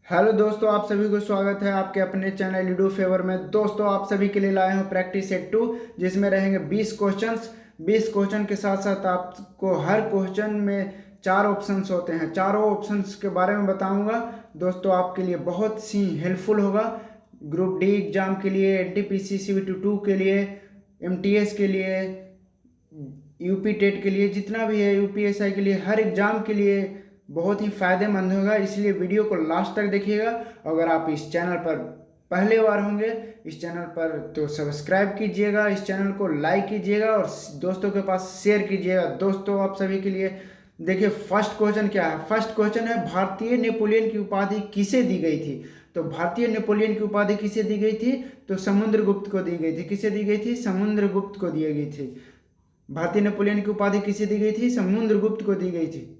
Hello दोस्तों, आप सभी को स्वागत है आपके अपने चैनल लूडो फेवर में। दोस्तों, आप सभी के लिए लाए हूं प्रैक्टिस सेट 2, जिसमें रहेंगे 20 क्वेश्चंस। 20 क्वेश्चन के साथ साथ आपको हर क्वेश्चन में 4 ऑप्शंस होते हैं। चारों ऑप्शंस के बारे में बताऊंगा। दोस्तों, आपके लिए बहुत सी हेल्पफुल होगा। ग्रुप डी एग्जाम के लिए, एनटीपीसी सीबीटी 2 के लिए, एमटीएस के लिए, यूपी टेट के लिए, जितना भी है यूपीएसआई के लिए, हर एग्जाम के लिए बहुत ही फायदेमंद होगा। इसलिए वीडियो को लास्ट तक देखिएगा। अगर आप इस चैनल पर पहले बार होंगे इस चैनल पर तो सब्सक्राइब कीजिएगा, इस चैनल को लाइक कीजिएगा और दोस्तों के पास शेयर कीजिएगा। दोस्तों, आप सभी के लिए देखिए फर्स्ट क्वेश्चन क्या है। फर्स्ट क्वेश्चन है, भारतीय नेपोलियन की उपाधि किसे दी गई थी। तो भारतीय नेपोलियन की उपाधि किसे दी गई थी? तो समुद्रगुप्त को दी गई थी। किसे दी गई थी? समुद्रगुप्त को दी गई थी। भारतीय नेपोलियन की उपाधि किसे दी गई थी? समुद्रगुप्त को दी गई थी।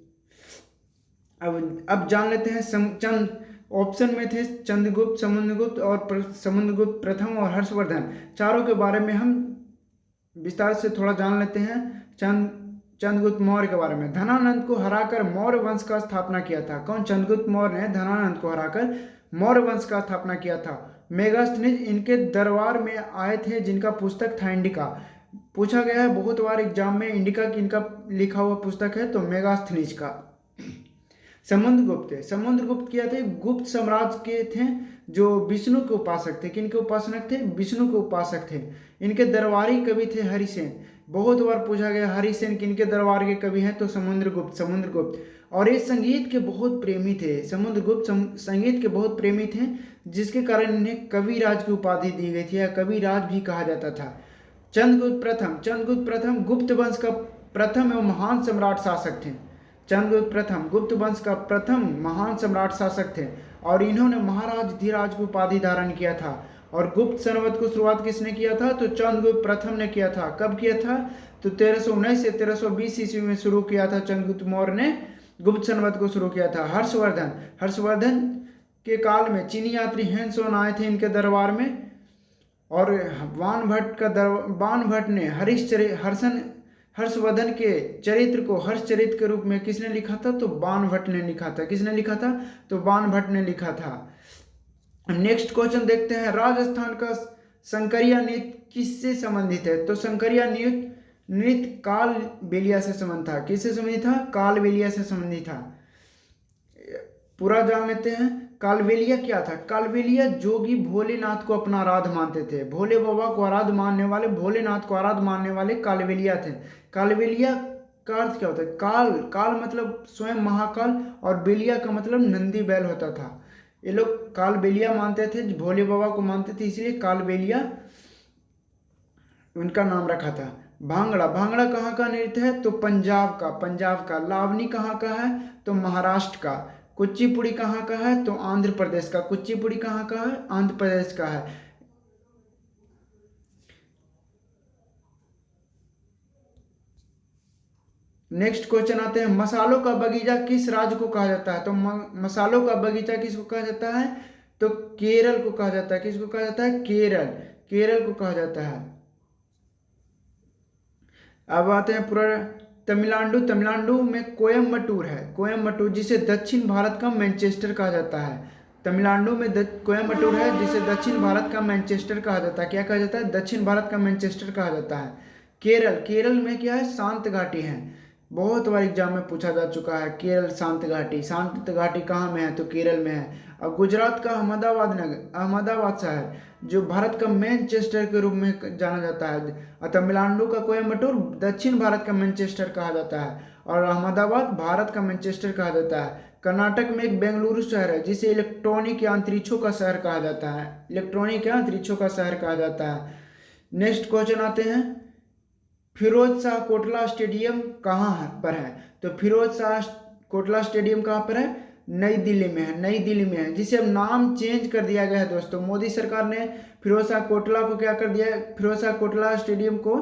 अब जान लेते हैं। चंद ऑप्शन में थे चंद्रगुप्त, समुद्रगुप्त और समुद्रगुप्त प्रथम और हर्षवर्धन। चारों के बारे में हम विस्तार से थोड़ा जान लेते हैं। चंद्रगुप्त मौर्य के बारे में। धनानंद को हराकर मौर्य वंश का स्थापना किया था। कौन? चंद्रगुप्त मौर्य ने धनानंद को हराकर मौर्य वंश का स्थापना किया था। मेगास्थनीज इनके दरबार में आए थे, जिनका पुस्तक था इंडिका। पूछा गया है बहुत बार एग्जाम में, इंडिका किनका लिखा हुआ पुस्तक है? तो मेगास्थनीज का। समुद्रगुप्त क्या थे? गुप्त साम्राज्य के थे, जो विष्णु के उपासक थे। किनके उपासक थे? विष्णु के उपासक थे। इनके दरबारी कवि थे हरिसेन। बहुत बार पूछा गया हरिसेन किनके दरबार के कवि हैं? तो समुद्रगुप्त। और ये संगीत के बहुत प्रेमी थे। समुद्रगुप्त संगीत के बहुत प्रेमी थे, जिसके कारण इन्हें कविराज की उपाधि दी गई थी या कविराज भी कहा जाता था। चंद्रगुप्त प्रथम गुप्त वंश का प्रथम एवं महान सम्राट शासक थे। चंद्रगुप्त प्रथम गुप्त वंश का प्रथम महान सम्राट शासक थे और इन्होंने महाराज धीराज की उपाधि धारण किया था। और गुप्त संवत को शुरुआत किसने किया था? तो चंद्रगुप्त प्रथम ने किया था। कब किया था? तो 1319 से 1320 ईस्वी में शुरू किया था। चंद्रगुप्त मौर्य ने गुप्त संवत को शुरू किया था। हर्षवर्धन के काल में चीनी यात्री हेनसोन आए थे इनके दरबार में। और बाणभट्ट ने हर्षवर्धन के चरित्र को हर्षचरित के रूप में किसने लिखा था? तो बाणभट्ट ने लिखा था। किसने लिखा था? तो बाणभट्ट ने लिखा था। नेक्स्ट क्वेश्चन देखते हैं। राजस्थान का शंकरिया नृत्य किससे संबंधित है? तो शंकरिया नृत्य काल बेलिया से संबंधित था। किससे संबंधित था? काल बेलिया से संबंधित था। पूरा जान लेते हैं। कालबेलिया क्या था? कालबेलिया जोगी भोलेनाथ को अपना आराध्य मानते थे। भोले बाबा को आराध्य मानने वाले, भोलेनाथ को आराध्य मानने वाले कालबेलिया थे। कालबेलिया का अर्थ क्या होता है? काल मतलब स्वयं महाकाल और बेलिया का मतलब नंदी बैल होता था। ये लोग कालबेलिया मानते थे, भोले बाबा को मानते थे, इसलिए कालबेलिया उनका नाम रखा था। भांगड़ा कहाँ का नृत्य है? तो पंजाब का। लावनी कहाँ का है? तो महाराष्ट्र का। कुचिपुड़ी कहाँ का है? तो आंध्र प्रदेश का। कुचिपुड़ी कहाँ का है? आंध्र प्रदेश का है। नेक्स्ट क्वेश्चन आते हैं। मसालों का बगीचा किस राज्य को कहा जाता है? तो मसालों का बगीचा किसको कहा जाता है? तो केरल को कहा जाता है। किसको कहा जाता है? केरल को कहा जाता है। अब आते हैं पूरा तमिलनाडु में कोयम्बटूर है। कोयम्बटूर जिसे दक्षिण भारत का मैनचेस्टर कहा जाता है। तमिलनाडु में कोयम्बटूर है, जिसे दक्षिण भारत का मैनचेस्टर कहा जाता है। क्या कहा जाता है? दक्षिण भारत का मैनचेस्टर कहा जाता है। केरल में क्या है? शांत घाटी है। बहुत बार एग्जाम में पूछा जा चुका है। केरल शांत घाटी कहाँ में है? तो केरल में है। और गुजरात का अहमदाबाद शहर, जो भारत का मैनचेस्टर के रूप में जाना जाता है। और तमिलनाडु का कोयम्बटूर दक्षिण भारत का मैनचेस्टर कहा जाता है और अहमदाबाद भारत का मैनचेस्टर कहा जाता है। कर्नाटक में एक बेंगलुरु शहर है, जिसे इलेक्ट्रॉनिक या अंतरिक्षों का शहर कहा जाता है। नेक्स्ट क्वेश्चन आते हैं। फिरोज शाह कोटला स्टेडियम कहाँ पर है? तो फिरोज शाह कोटला स्टेडियम कहाँ पर है? नई दिल्ली में है, जिसे अब नाम चेंज कर दिया गया है। दोस्तों, मोदी सरकार ने फिरोज शाह कोटला को क्या कर दिया है? फिरोज शाह कोटला स्टेडियम को,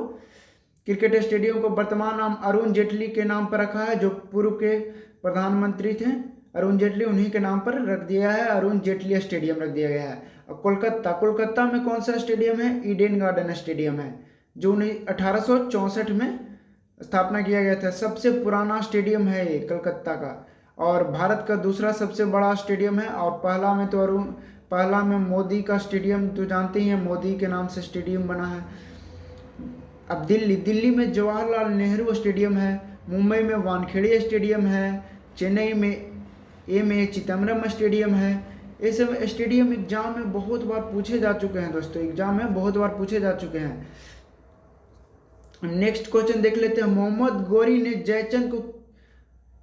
क्रिकेट स्टेडियम को वर्तमान नाम अरुण जेटली के नाम पर रखा है, जो पूर्व के प्रधानमंत्री थे अरुण जेटली, उन्हीं के नाम पर रख दिया है। अरुण जेटली स्टेडियम रख दिया गया है। और कोलकाता में कौन सा स्टेडियम है? ईडन गार्डन स्टेडियम है, जो 1864 में स्थापना किया गया था। सबसे पुराना स्टेडियम है ये कलकत्ता का। और भारत का दूसरा सबसे बड़ा स्टेडियम है। और पहला में मोदी का स्टेडियम तो जानते ही हैं, मोदी के नाम से स्टेडियम बना है। अब दिल्ली में जवाहरलाल नेहरू स्टेडियम है, मुंबई में वानखेड़े स्टेडियम है, चेन्नई में ए चिदम्बरम स्टेडियम है। ये सब स्टेडियम एग्जाम में बहुत बार पूछे जा चुके हैं दोस्तों, एग्जाम में बहुत बार पूछे जा चुके हैं। नेक्स्ट क्वेश्चन देख लेते हैं। मोहम्मद गौरी ने जयचंद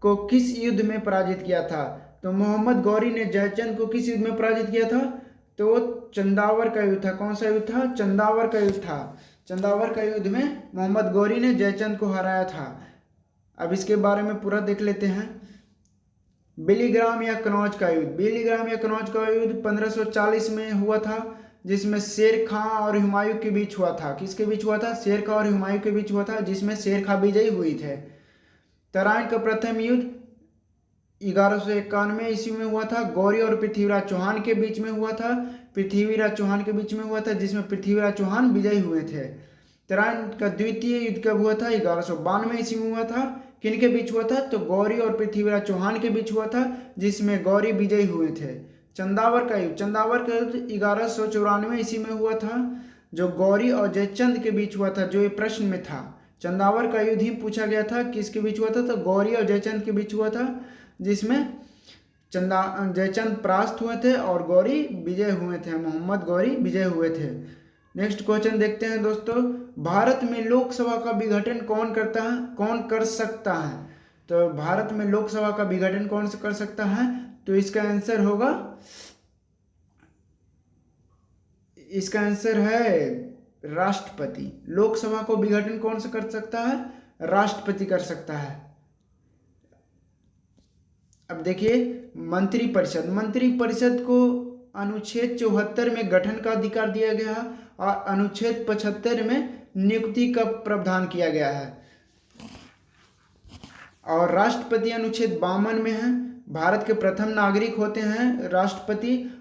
को किस युद्ध में पराजित किया था? तो मोहम्मद गौरी ने जयचंद को किस युद्ध में पराजित किया था? तो चंदावर का युद्ध था। कौन सा युद्ध था? चंदावर का युद्ध था। चंदावर का युद्ध में मोहम्मद गौरी ने जयचंद को हराया था। अब इसके बारे में पूरा देख लेते हैं। बेलीग्राम या कनौज का युद्ध। बेलीग्राम या कनौज का युद्ध 1540 में हुआ था, जिसमें शेर खां और हुमायूं के बीच हुआ था। किसके बीच हुआ था? शेर खां और हुमायूं के बीच हुआ था, जिसमें शेर खां विजयी हुई थे। तराइन का प्रथम युद्ध 1191 ईस्वी में हुआ था, गौरी और पृथ्वीराज चौहान के बीच में हुआ था। पृथ्वीराज चौहान के बीच में हुआ था, जिसमें पृथ्वीराज चौहान विजयी हुए थे। तराइन का द्वितीय युद्ध कब हुआ था? 1192 ईस्वी में हुआ था। किनके बीच हुआ था? तो गौरी और पृथ्वीराज चौहान के बीच हुआ था, जिसमें गौरी विजयी हुए थे। चंदावर का युद्ध 1194 ईस्वी में हुआ था, जो गौरी और जयचंद के बीच हुआ था, जो ये प्रश्न में था। चंदावर का युद्ध ही पूछा गया था, किसके बीच हुआ था? तो गौरी और जयचंद के बीच हुआ था, जिसमें जयचंद परास्त हुए थे और गौरी विजय हुए थे। मोहम्मद गौरी विजय हुए थे। नेक्स्ट क्वेश्चन देखते हैं दोस्तों। भारत में लोकसभा का विघटन कौन कर सकता है? तो भारत में लोकसभा का विघटन कौन कर सकता है? तो इसका आंसर है राष्ट्रपति। लोकसभा को विघटन कौन सा कर सकता है? राष्ट्रपति कर सकता है। अब देखिए, मंत्रिपरिषद को अनुच्छेद 74 में गठन का अधिकार दिया गया है और अनुच्छेद 75 में नियुक्ति का प्रावधान किया गया है। और राष्ट्रपति अनुच्छेद 52 में है। भारत के प्रथम नागरिक होते हैं राष्ट्रपति,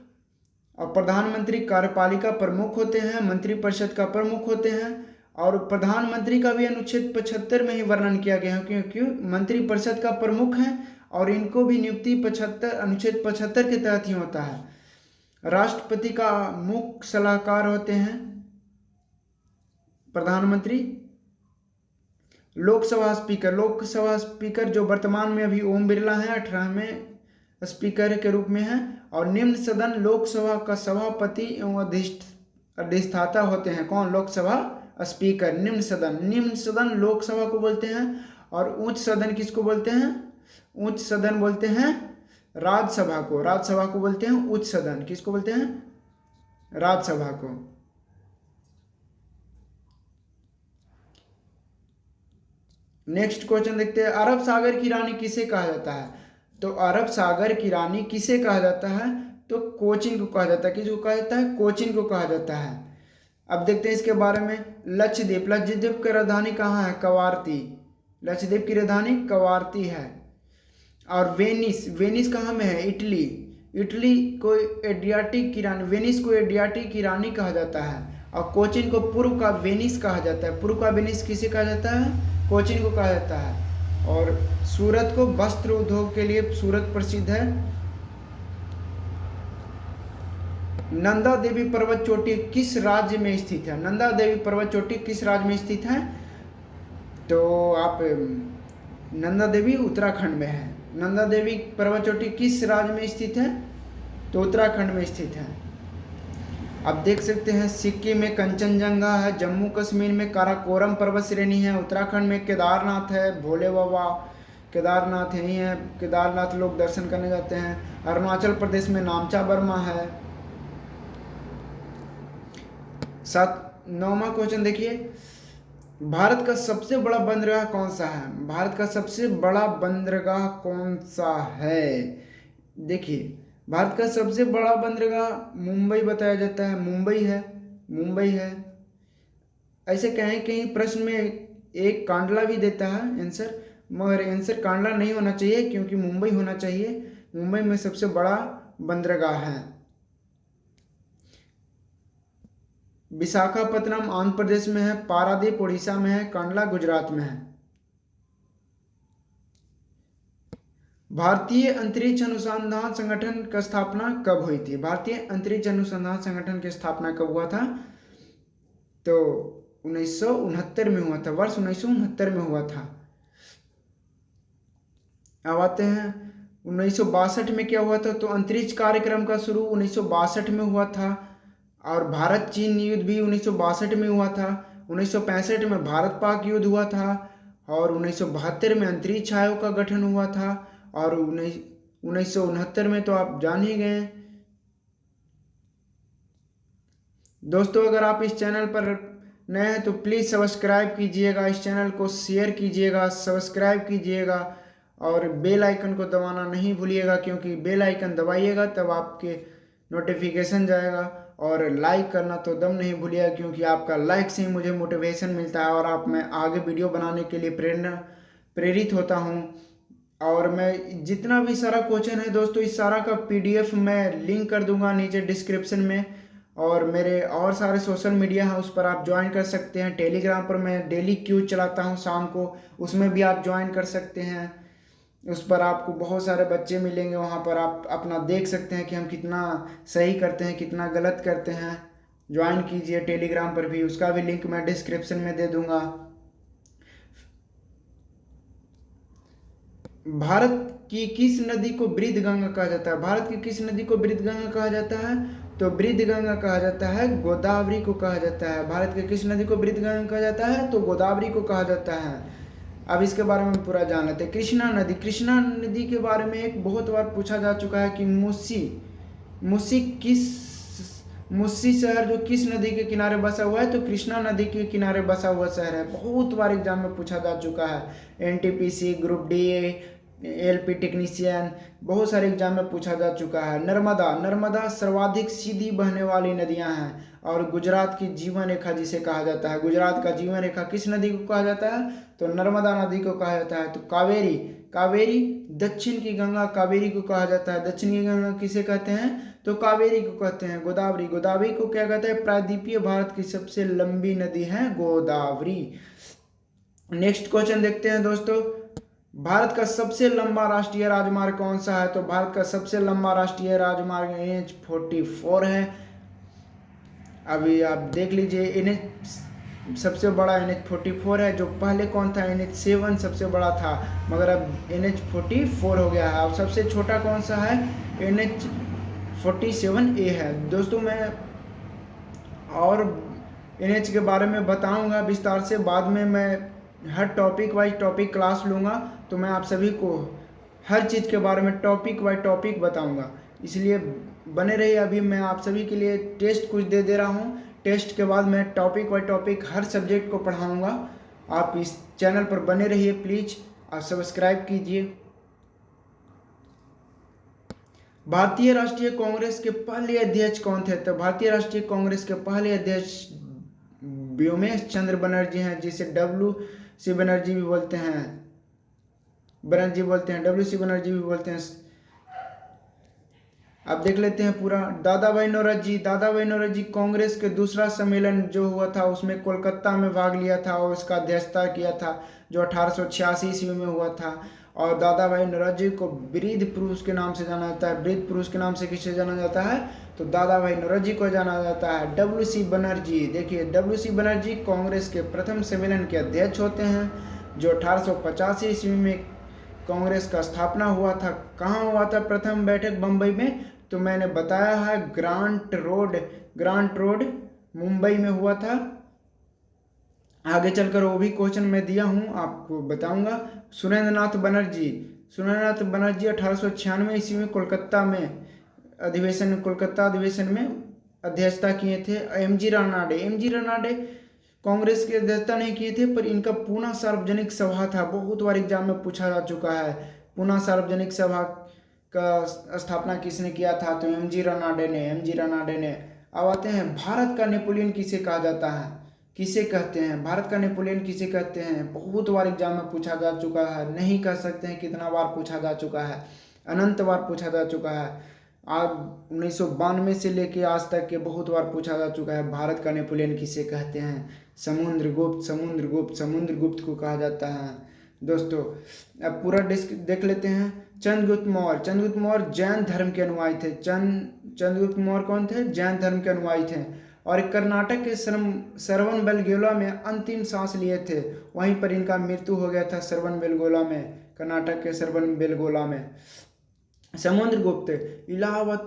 और प्रधानमंत्री कार्यपालिका प्रमुख होते हैं, मंत्रिपरिषद का प्रमुख होते हैं। और प्रधानमंत्री का भी अनुच्छेद 75 में ही वर्णन किया गया है, क्योंकि मंत्रिपरिषद का प्रमुख है और इनको भी नियुक्ति अनुच्छेद 75 के तहत ही होता है। राष्ट्रपति का मुख्य सलाहकार होते हैं प्रधानमंत्री। लोकसभा स्पीकर जो वर्तमान में अभी ओम बिरला हैं, 18वें स्पीकर के रूप में हैं। और निम्न सदन लोकसभा का सभापति एवं अधिष्ठाता होते हैं। कौन? लोकसभा स्पीकर। निम्न सदन लोकसभा को बोलते हैं। और उच्च सदन किसको बोलते हैं? उच्च सदन बोलते हैं राज्यसभा को बोलते हैं उच्च सदन। किसको बोलते हैं? राज्यसभा को। नेक्स्ट क्वेश्चन देखते हैं। अरब सागर की रानी किसे कहा जाता है? तो अरब सागर की रानी किसे कहा जाता है? तो कोचिन को कहा जाता है। किसको कहा जाता है? कोचिन को कहा जाता है। अब देखते हैं इसके बारे में। लक्षद्वीप की राजधानी कहाँ है? कवारती। लक्षद्वीप की राजधानी कवारती है। और वेनिस कहाँ में है? इटली को एड्रियाटिक की रानी कहा जाता है। और कोचिन को पूर्व का वेनिस कहा जाता है। पूर्व का वेनिस किसे कहा जाता है? कोचिन को कहा जाता है। और सूरत को वस्त्र उद्योग के लिए सूरत प्रसिद्ध है। नंदा देवी पर्वत चोटी किस राज्य में स्थित है? नंदा देवी पर्वत चोटी किस राज्य में स्थित है? तो आप नंदा देवी उत्तराखंड में है। नंदा देवी पर्वत चोटी किस राज्य में स्थित है? तो उत्तराखंड में स्थित है। आप देख सकते हैं सिक्किम में कंचनजंगा है, जम्मू कश्मीर में काराकोरम पर्वत श्रेणी है, उत्तराखंड में केदारनाथ है, भोले बाबा केदारनाथ यही है, केदारनाथ लोग दर्शन करने जाते हैं। अरुणाचल प्रदेश में नामचा बर्मा है। 9वां क्वेश्चन देखिए। भारत का सबसे बड़ा बंदरगाह कौन सा है? भारत का सबसे बड़ा बंदरगाह कौन सा है? देखिए, भारत का सबसे बड़ा बंदरगाह मुंबई बताया जाता है। मुंबई है। ऐसे कहीं प्रश्न में एक कांडला भी देता है आंसर, मगर आंसर कांडला नहीं होना चाहिए, क्योंकि मुंबई होना चाहिए। मुंबई में सबसे बड़ा बंदरगाह है। विशाखापत्तनम आंध्र प्रदेश में है, पारादीप उड़ीसा में है, कांडला गुजरात में है। भारतीय अंतरिक्ष अनुसंधान संगठन का स्थापना कब हुई थी? भारतीय अंतरिक्ष अनुसंधान संगठन की स्थापना कब हुआ था? तो 1969 में हुआ था, वर्ष 1969 में हुआ था। अब आते हैं 1962 में क्या हुआ था? तो अंतरिक्ष कार्यक्रम का शुरू 1962 में हुआ था। और भारत चीन युद्ध भी 1962 में हुआ था। 1965 में भारत पाक युद्ध हुआ था। और 1972 में अंतरिक्ष आयोग का गठन हुआ था। और 1969 में तो आप जान ही गए। दोस्तों, अगर आप इस चैनल पर नए हैं तो प्लीज़ सब्सक्राइब कीजिएगा, इस चैनल को शेयर कीजिएगा, सब्सक्राइब कीजिएगा और बेल आइकन को दबाना नहीं भूलिएगा, क्योंकि बेल आइकन दबाइएगा तब आपके नोटिफिकेशन जाएगा। और लाइक करना तो दम नहीं भूलिएगा, क्योंकि आपका लाइक से ही मुझे मोटिवेशन मिलता है और आप मैं आगे वीडियो बनाने के लिए प्रेरित होता हूँ। और मैं जितना भी सारा क्वेश्चन है दोस्तों, इस सारा का PDF मैं लिंक कर दूंगा नीचे डिस्क्रिप्शन में। और मेरे और सारे सोशल मीडिया हैं, उस पर आप ज्वाइन कर सकते हैं। टेलीग्राम पर मैं डेली क्यूज चलाता हूं शाम को, उसमें भी आप ज्वाइन कर सकते हैं। उस पर आपको बहुत सारे बच्चे मिलेंगे, वहां पर आप अपना देख सकते हैं कि हम कितना सही करते हैं, कितना गलत करते हैं। ज्वाइन कीजिए टेलीग्राम पर भी, उसका भी लिंक मैं डिस्क्रिप्शन में दे दूंगा। भारत की किस नदी को वृद्ध गंगा कहा जाता है? भारत की किस नदी को वृद्ध गंगा कहा जाता है? तो वृद्ध गंगा कहा जाता है गोदावरी को कहा जाता है। भारत की किस नदी को वृद्ध गंगा कहा जाता है? तो गोदावरी को कहा जाता है। अब इसके बारे में पूरा जान लेते हैं। कृष्णा नदी, कृष्णा नदी के बारे में एक बहुत बार पूछा जा चुका है कि मुस्सी शहर जो किस नदी के किनारे बसा हुआ है? तो कृष्णा नदी के किनारे बसा हुआ शहर है। बहुत बार एग्जाम में पूछा जा चुका है। NTPC, group D, LP technician, बहुत सारे एग्जाम में पूछा जा चुका है। नर्मदा सर्वाधिक सीधी बहने वाली नदियां हैं। और गुजरात की जीवन रेखा जिसे कहा जाता है, गुजरात का जीवन रेखा किस नदी को कहा जाता है? तो नर्मदा नदी को कहा जाता है। तो कावेरी दक्षिण की गंगा कावेरी को कहा जाता है। दक्षिण की गंगा किसे कहते हैं? तो कावेरी को कहते हैं। गोदावरी को क्या कहते हैं? प्रायद्वीपीय भारत की सबसे लंबी नदी है गोदावरी। नेक्स्ट क्वेश्चन देखते हैं दोस्तों। भारत का सबसे लंबा राष्ट्रीय राजमार्ग कौन सा है? तो भारत का सबसे लंबा राष्ट्रीय राजमार्ग NH-44 है। अभी आप देख लीजिए, सबसे बड़ा NH-44 है। जो पहले कौन था? NH-7 सबसे बड़ा था, मगर अब NH-44 हो गया है। अब सबसे छोटा कौन सा है? NH-47A है। दोस्तों, मैं और NH के बारे में बताऊंगा विस्तार से बाद में। मैं हर टॉपिक वाइज टॉपिक क्लास लूँगा, तो मैं आप सभी को हर चीज़ के बारे में टॉपिक वाइज टॉपिक बताऊंगा, इसलिए बने रहिए। अभी मैं आप सभी के लिए टेस्ट कुछ दे रहा हूं। टेस्ट के बाद मैं टॉपिक वाइज टॉपिक हर सब्जेक्ट को पढ़ाऊंगा। आप इस चैनल पर बने रहिए प्लीज़, और सब्सक्राइब कीजिए। भारतीय राष्ट्रीय कांग्रेस के पहले अध्यक्ष कौन थे? तो भारतीय राष्ट्रीय कांग्रेस के पहले अध्यक्ष व्योमेश चंद्र बनर्जी हैं, जिसे WC बनर्जी भी बोलते हैं। WC बनर्जी भी बोलते हैं। अब देख लेते हैं पूरा। दादा भाई नौरोजी कांग्रेस के दूसरा सम्मेलन जो हुआ था उसमें कोलकाता में भाग लिया था और उसका अध्यक्षता किया था, जो 1886 ईस्वी में हुआ था। और दादा भाई नौरोजी को वृद्ध पुरुष के नाम से जाना जाता है। वृद्ध पुरुष के नाम से किसे जाना जाता है? तो दादा भाई नौरोजी को जाना जाता है। WC बनर्जी, देखिए WC बनर्जी कांग्रेस के प्रथम सम्मेलन के अध्यक्ष होते हैं, जो 1885 ईस्वी में कांग्रेस का स्थापना हुआ था। कहाँ हुआ था प्रथम बैठक? बम्बई में। तो मैंने बताया है ग्रांट रोड मुंबई में हुआ था। आगे चलकर वो भी क्वेश्चन मैं दिया हूँ, आपको बताऊंगा। सुरेंद्रनाथ बनर्जी 1896 ईस्वी में कोलकाता अधिवेशन में अध्यक्षता किए थे। MG रानाडे कांग्रेस की अध्यक्षता नहीं किए थे, पर इनका पूना सार्वजनिक सभा था। बहुत बार एग्जाम में पूछा जा चुका है, पूना सार्वजनिक सभा का स्थापना किसने किया था? तो MG रानाडे ने। अब आते हैं, भारत का नेपोलियन किसे कहा जाता है? किसे कहते हैं? भारत का नेपोलियन किसे कहते हैं? बहुत बार एग्जाम में पूछा जा चुका है, नहीं कह सकते हैं कितना बार पूछा जा चुका है, अनंत बार पूछा जा चुका है। आज 1992 से लेके आज तक के बहुत बार पूछा जा चुका है, भारत का नेपोलियन किसे कहते हैं? समुद्रगुप्त को कहा जाता है। दोस्तों, अब पूरा डिस्क देख लेते हैं। चंद्रगुप्त मौर्य। चंद्रगुप्त मौर्य जैन धर्म के अनुयायी थे। चंद्रगुप्त मौर्य कौन थे? जैन धर्म के अनुयायी थे। और कर्नाटक के श्रवणबेलगोला में अंतिम सांस लिए थे, वहीं पर इनका मृत्यु हो गया था, श्रवणबेलगोला में, कर्नाटक के श्रवणबेलगोला में। समुद्रगुप्त इलाहाबाद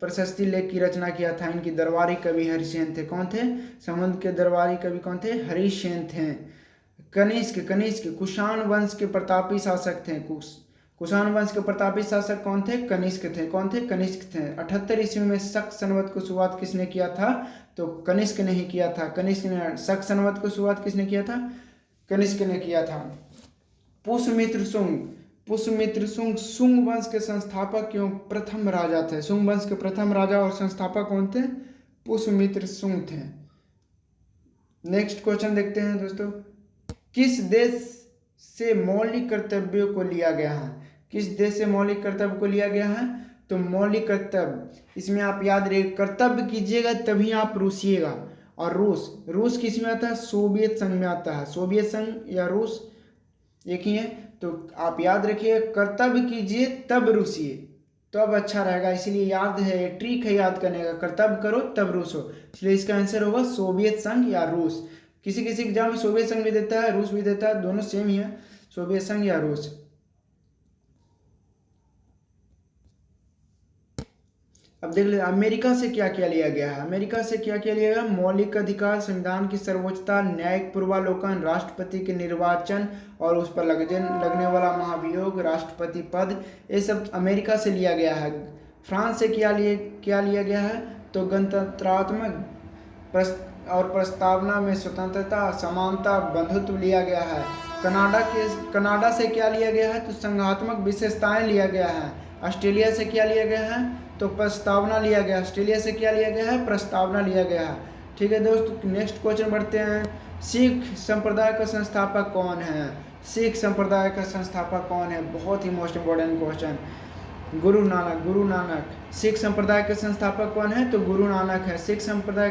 प्रशस्ति लेख की रचना किया था। इनकी दरबारी कवि हरिसेन थे। कौन थे? समुद्र के दरबारी कवि कौन थे? हरिसेन थे। कनिष्क कुषाण वंश के प्रतापी शासक थे। कुषाण वंश के प्रतापी शासक कौन थे? कनिष्क थे। कौन थे? कनिष्क थे। 78 ईस्वी में शक संवत को शुरुआत किसने किया था? तो कनिष्क ने ही किया था। कनिष्क ने शक संवत को शुरुआत किसने किया था? कनिष्क ने किया था। पुष्यमित्र शुंग शुंग वंश के संस्थापक एवं प्रथम राजा थे। शुंग वंश के प्रथम राजा और संस्थापक कौन थे? पुष्यमित्र शुंग थे। नेक्स्ट क्वेश्चन देखते हैं दोस्तों, किस देश से मौलिक कर्तव्यों को लिया गया है? किस देश से मौलिक कर्तव्य को लिया गया है? तो मौलिक कर्तव्य, इसमें आप याद रखिए, कर्तव्य कीजिएगा तभी आप रूसिएगा। और रूस किस में आता है? सोवियत संघ में आता है। सोवियत संघ या रूस एक ही है, तो आप याद रखिए, कर्तव्य कीजिए तब रूसिए, तब अच्छा रहेगा। इसीलिए याद है, ट्रिक है याद करने का, कर्तव्य करो तब रूस हो। इसलिए इसका आंसर होगा सोवियत संघ या रूस। किसी किसी एग्जाम में सोवियत संघ भी देता है, रूस भी देता है, दोनों सेम ही है, सोवियत संघ या रूस। अब देख ले अमेरिका से क्या क्या लिया गया है। अमेरिका से क्या क्या लिया गया? मौलिक अधिकार, संविधान की सर्वोच्चता, न्यायिक पूर्वालोकन, राष्ट्रपति के निर्वाचन और उस पर लगने वाला महाभियोग, राष्ट्रपति पद, ये सब अमेरिका से लिया गया है। फ्रांस से क्या लिया गया है? तो गणतंत्रात्मक और प्रस्तावना में स्वतंत्रता, समानता, बंधुत्व लिया गया है। कनाडा से क्या लिया गया है? तो संघात्मक विशेषताएं लिया गया है। ऑस्ट्रेलिया से क्या लिया गया है? तो प्रस्तावना लिया गया। ऑस्ट्रेलिया से क्या लिया गया है? प्रस्तावना लिया गया है। ठीक है दोस्तों, नेक्स्ट क्वेश्चन बढ़ते हैं। सिख संप्रदाय का संस्थापक कौन है? सिख संप्रदाय का संस्थापक कौन है? बहुत ही most important question. Guru Nanak. Sikh संप्रदाय के संस्थापक कौन है? तो गुरु नानक है। सिख संप्रदाय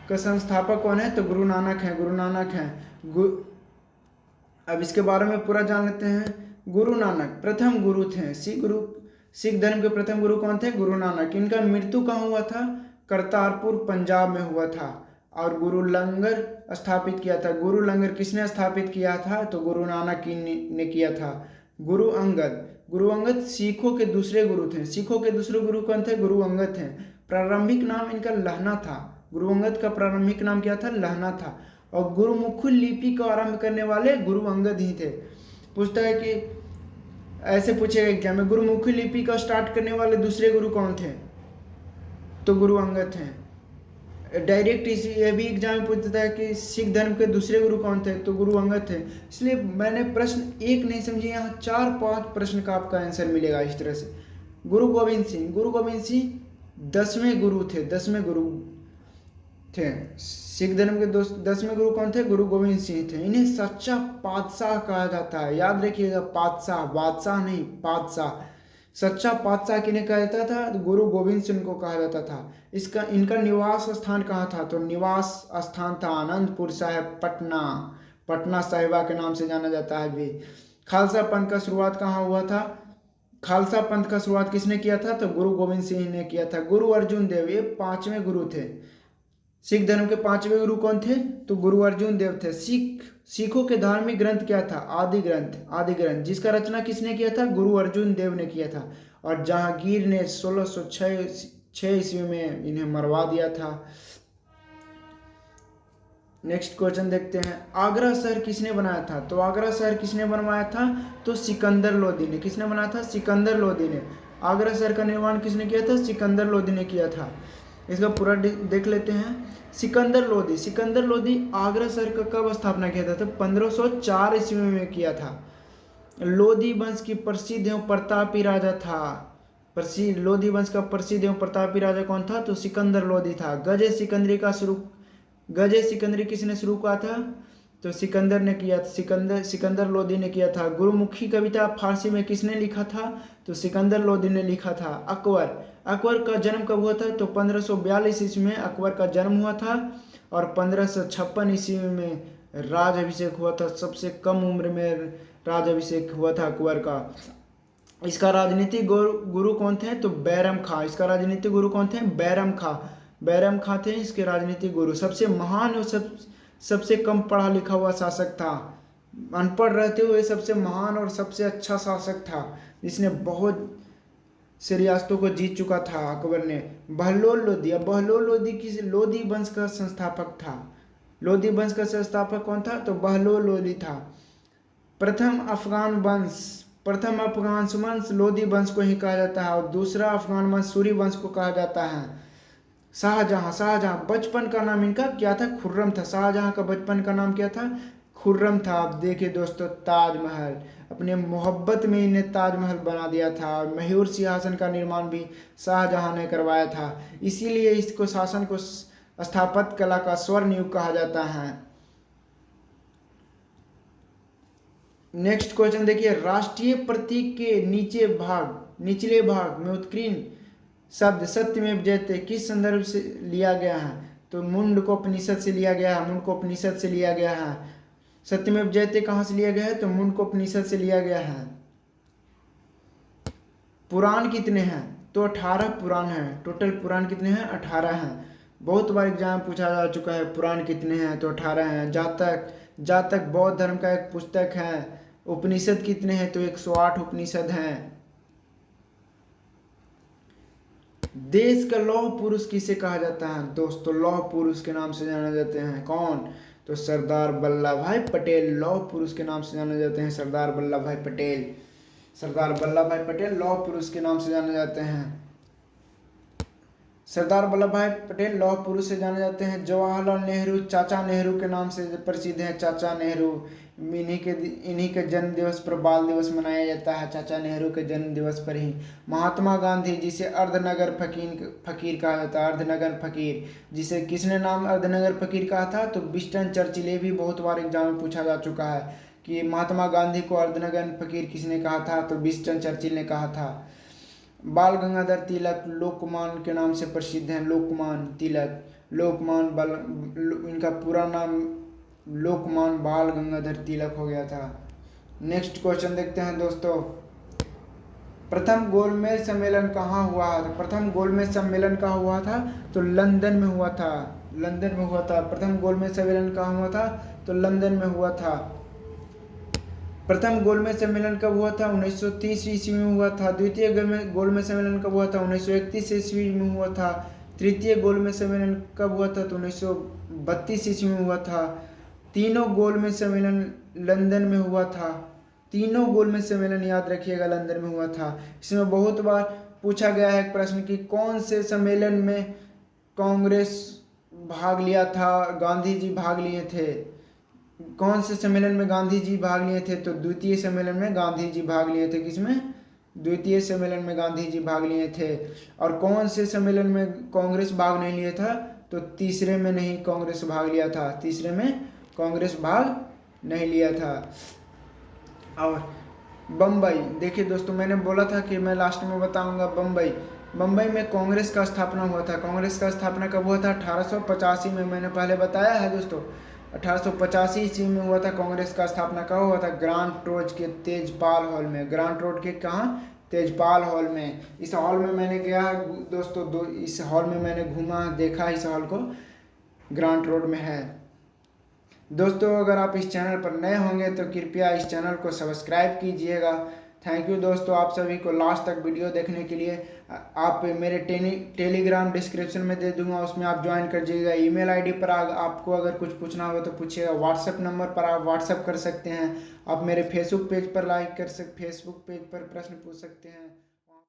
का संस्थापक कौन है? तो गुरु नानक है। अब इसके बारे में पूरा जान लेते हैं। गुरु नानक प्रथम गुरु थे। सिख धर्म के प्रथम गुरु कौन थे? गुरु नानक। इनका मृत्यु कहाँ हुआ था? करतारपुर पंजाब में हुआ था। और गुरु लंगर स्थापित किया था। गुरु लंगर किसने स्थापित किया था? तो गुरु नानक ने किया था। गुरु अंगद सिखों के दूसरे गुरु थे। सिखों के दूसरे गुरु कौन थे? गुरु अंगद थे। प्रारंभिक नाम इनका लहना था। गुरु अंगद का प्रारंभिक नाम क्या था? लहना था। और गुरुमुखी लिपि का आरंभ करने वाले गुरु अंगद ही थे। पूछता है कि ऐसे पूछेगा एग्जाम में, गुरुमुखी लिपि का स्टार्ट करने वाले दूसरे गुरु कौन थे? तो गुरु अंगद थे। डायरेक्ट ये भी एग्जाम में पूछता है कि सिख धर्म के दूसरे गुरु कौन थे? तो गुरु अंगद थे। इसलिए मैंने प्रश्न एक नहीं समझे, यहाँ 4-5 प्रश्न का आपका आंसर मिलेगा इस तरह से। गुरु गोविंद सिंह 10वें गुरु थे। सिख धर्म के 10वें गुरु कौन थे? गुरु गोविंद सिंह थे। इन्हें सच्चा पातशाह कहा जाता है। याद रखिएगा, पातशाह, बादशाह नहीं, पातशाह। सच्चा पातशाह किन्हें कहा जाता था? गुरु गोविंद सिंह को कहा जाता था। इनका निवास स्थान कहाँ था? तो निवास स्थान था आनंदपुर साहिब, पटना साहिबा के नाम से जाना जाता है भी। खालसा पंथ का शुरुआत कहाँ हुआ था? खालसा पंथ का शुरुआत किसने किया था? तो गुरु गोविंद सिंह ने किया था। गुरु अर्जुन देव, ये 5वें गुरु थे। सिख धर्म के 5वें गुरु कौन थे? तो गुरु अर्जुन देव थे। सिखों के धार्मिक ग्रंथ क्या था? आदि ग्रंथ, जिसका रचना किसने किया था? गुरु अर्जुन देव ने किया था। और जहांगीर ने 1606 ईस्वी में इन्हें मरवा दिया था। नेक्स्ट क्वेश्चन देखते हैं। आगरा शहर किसने बनाया था? तो आगरा शहर किसने बनवाया था? तो सिकंदर लोदी ने। किसने बनाया था? सिकंदर लोदी ने। आगरा शहर का निर्माण किसने किया था? सिकंदर लोदी ने किया था। इसका पूरा देख लेते हैं। सिकंदर लोदी आगरा शहर का कब स्थापना किया था? तो 1504 ईस्वी में किया था। लोदी वंश की प्रसिद्ध एवं प्रतापी राजा था। लोदी वंश का प्रसिद्ध एवं प्रतापी राजा कौन था? तो सिकंदर लोदी था। गजे सिकंदरी किसने शुरू किया था? तो सिकंदर ने किया। सिकंदर लोदी ने किया था। गुरुमुखी कविता फारसी में किसने लिखा था? तो सिकंदर लोदी ने लिखा था। अकबर का जन्म कब हुआ था? तो 1542 ईस्वी में अकबर का जन्म हुआ था। और 1556 ईस्वी में राज अभिषेक हुआ था। सबसे कम उम्र में राज अभिषेक हुआ था अकबर का। इसका राजनीतिक गुरु कौन थे? तो बैरम खां। इसका राजनीतिक गुरु कौन थे? बैरम खां। बैरम खां थे इसके राजनीतिक गुरु। सबसे महान और सबसे कम पढ़ा लिखा हुआ शासक था। अनपढ़ रहते हुए सबसे महान और सबसे अच्छा शासक था, जिसने बहुत से रियासतों को जीत चुका था अकबर ने। बहलोल लोदी। अब बहलोल लोदी किस लोदी वंश का संस्थापक था? लोदी वंश का संस्थापक कौन था? तो बहलोल लोदी था। प्रथम अफगान वंश लोदी वंश को ही कहा जाता है, और दूसरा अफगान वंश सूरी वंश को कहा जाता है। शाहजहां बचपन का नाम इनका क्या था? खुर्रम था। शाहजहां का बचपन का नाम क्या था? खुर्रम था। आप देखिए दोस्तों, ताजमहल, अपने मोहब्बत में इन्हें ताजमहल बना दिया था, और मयूर सिंहासन का निर्माण भी शाहजहां ने करवाया था। इसीलिए इसको शासन को स्थापत्य कला का स्वर्ण युग कहा जाता है। नेक्स्ट क्वेश्चन देखिए, राष्ट्रीय प्रतीक के निचले भाग में उत्कीर्ण शब्द सत्यमेव जयते किस संदर्भ से लिया गया है? तो मुंडकोपनिषद से लिया गया है। मुंडकोपनिषद से लिया गया है। सत्यमेव जयते कहाँ से लिया गया है? तो मुंडकोपनिषद से लिया गया है। पुराण कितने हैं? तो 18 पुराण हैं। टोटल पुराण कितने हैं? 18 हैं। बहुत बार एग्जाम पूछा जा चुका है पुराण कितने हैं, तो 18 हैं। जातक बौद्ध धर्म का एक पुस्तक है। उपनिषद कितने हैं? तो 108 उपनिषद हैं। देश का लौह पुरुष किसे कहा जाता है? दोस्तों, लौह पुरुष के नाम से जाने जाते हैं। कौन? तो सरदार वल्लभ भाई पटेल लौह पुरुष के नाम से जाने जाते हैं। सरदार वल्लभ भाई पटेल लौह पुरुष के नाम से जाने जाते हैं। सरदार वल्लभ भाई पटेल लौह पुरुष से जाने जाते हैं। जवाहरलाल नेहरू चाचा नेहरू के नाम से प्रसिद्ध हैं। चाचा नेहरू, इन्हीं के जन्म दिवस पर बाल दिवस मनाया जाता है। चाचा नेहरू के जन्म दिवस पर ही। महात्मा गांधी, जिसे अर्धनगर फकीर कहा जाता है। अर्धनगर फकीर, जिसे किसने नाम अर्धनगर फकीर कहा था? तो विंस्टन चर्चिल। ये भी बहुत बार एग्जाम में पूछा जा चुका है कि महात्मा गांधी को अर्धनगर फकीर किसने कहा था? तो विंस्टन चर्चिल ने कहा था। बाल गंगाधर तिलक लोकमान के नाम से प्रसिद्ध हैं। लोकमान तिलक, इनका पूरा नाम लोकमान बाल गंगाधर तिलक हो गया था। नेक्स्ट क्वेश्चन देखते हैं दोस्तों, प्रथम गोलमेज सम्मेलन कहाँ हुआ था? प्रथम गोलमेज सम्मेलन कहाँ हुआ था? तो लंदन में हुआ था। प्रथम गोलमेज सम्मेलन कहाँ हुआ था? तो लंदन में हुआ था। प्रथम गोलमेज सम्मेलन कब हुआ था? 1930 ईस्वी में हुआ था। द्वितीय गोलमेज सम्मेलन कब हुआ था? 1931 ईस्वी में हुआ था। तृतीय गोलमेज सम्मेलन कब हुआ था? तो 1932 ईस्वी में हुआ था। तीनों गोलमेज सम्मेलन लंदन में हुआ था। तीनों गोलमेज सम्मेलन याद रखिएगा लंदन में हुआ था। इसमें बहुत बार पूछा गया है प्रश्न कि कौन से सम्मेलन में कांग्रेस भाग लिया था, गांधी जी भाग लिए थे? कौन से सम्मेलन में गांधी जी भाग लिए थे? तो द्वितीय सम्मेलन में गांधी जी भाग लिए थे। किसमें? द्वितीय सम्मेलन में गांधी जी भाग लिए थे। और कौन से सम्मेलन में कांग्रेस भाग नहीं लिया था? तो तीसरे में नहीं कांग्रेस भाग लिया था। तीसरे में कांग्रेस भाग नहीं लिया था। और बम्बई, देखिए दोस्तों, मैंने बोला था कि मैं लास्ट में बताऊंगा। बम्बई में कांग्रेस का स्थापना हुआ था। कांग्रेस का स्थापना कब हुआ था? 1885 में। मैंने पहले बताया है दोस्तों, 1885 ईस्वी में हुआ था कांग्रेस का स्थापना। कब हुआ था? ग्रांट रोड के तेजपाल हॉल में। ग्रांट रोड के कहाँ? तेजपाल हॉल में। इस हॉल में मैंने गया दोस्तों, इस हॉल में मैंने घूमा, देखा इस हॉल को, ग्रांट रोड में है। दोस्तों, अगर आप इस चैनल पर नए होंगे तो कृपया इस चैनल को सब्सक्राइब कीजिएगा। थैंक यू दोस्तों आप सभी को लास्ट तक वीडियो देखने के लिए। आप मेरे टेलीग्राम डिस्क्रिप्शन में दे दूंगा, उसमें आप ज्वाइन कर जाइएगा। ईमेल आईडी पर आपको अगर कुछ पूछना होगा तो पूछिएगा। व्हाट्सएप नंबर पर आप व्हाट्सएप कर सकते हैं। आप मेरे फेसबुक पेज पर प्रश्न पूछ सकते हैं।